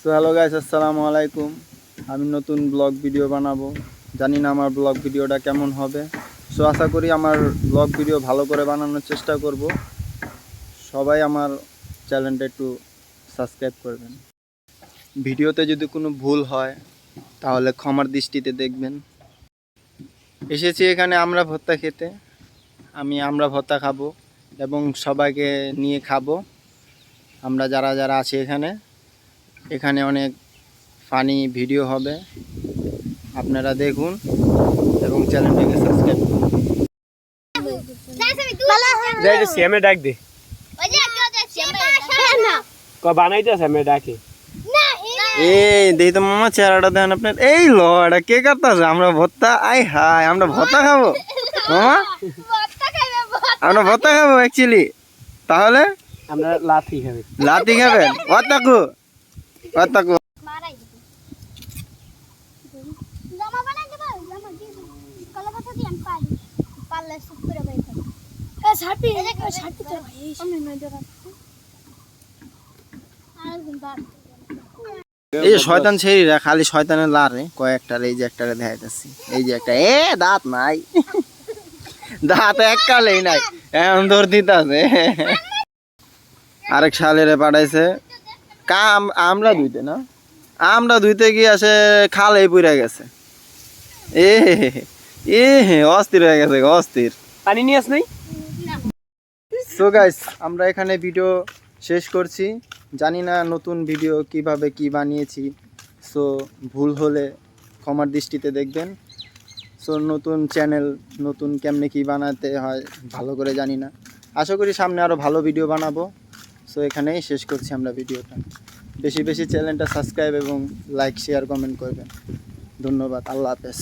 So hello guys, আসসালামু আলাইকুম। আমি নতুন ব্লগ ভিডিও বানাবো, জানি না আমার ব্লগ ভিডিওটা কেমন হবে। সো আশা করি আমার ব্লগ ভিডিও ভালো করে বানানোর চেষ্টা করব। সবাই আমার চ্যানেলটা একটু সাবস্ক্রাইব করবেন। ভিডিওতে যদি কোনো ভুল হয় তাহলে ক্ষমার দৃষ্টিতে দেখবেন। এসেছি এখানে আমরা ভর্তা খেতে। আমি আমরা ভর্তা খাবো এবং সবাইকে নিয়ে খাবো। আমরা যারা যারা আছি এখানে অনেক ফানি ভিডিও হবে, আপনারা দেখুন এবং চ্যানেলটাকে সাবস্ক্রাইব করুন। শ্যামে ডাক দে বানাইতে শ্যামে ডাকে এই দেখি তো মামা চেহারাটা দেন আপনার। এই ল এটা কে কাটতেছে? আমরা ভর্তা, আই হাই আমরা ভর্তা খাবো মামা, আমরা ভর্তা খাবো অ্যাকচুয়ালি। তাহলে আমরা লাথি খাবে লাতি খাবেন? অতাকু অতাকু এই যে শয়তান ছেড়িরা খালি শয়তানের লারে কয়েকটার, এই যে একটারে দেখাইতেছি, এই যে একটা দাঁত নাই, দাঁত এককালেই নাই, এখন ধর দিতাছে। আরেক শালেরে পাঠাইছে কাম আমরা ধুইতে, না আমরা ধুইতে গিয়ে আসে খালে পুড়ে গেছে। অস্থির হয়ে গেছে, অস্থির। পানি নিয়ে আস নাই। সো গাইস, আমরা এখানে ভিডিও শেষ করছি। জানি না নতুন ভিডিও কিভাবে কি বানিয়েছি, সো ভুল হলে ক্ষমার দৃষ্টিতে দেখবেন। সো নতুন চ্যানেল, নতুন কেমনে কি বানাতে হয় ভালো করে জানি না। আশা করি সামনে আরও ভালো ভিডিও বানাবো। সো এখানেই শেষ করছি আমরা ভিডিওটা। বেশি বেশি চ্যানেলটা সাবস্ক্রাইব এবং লাইক শেয়ার কমেন্ট করবেন। ধন্যবাদ, আল্লাহ হাফেজ।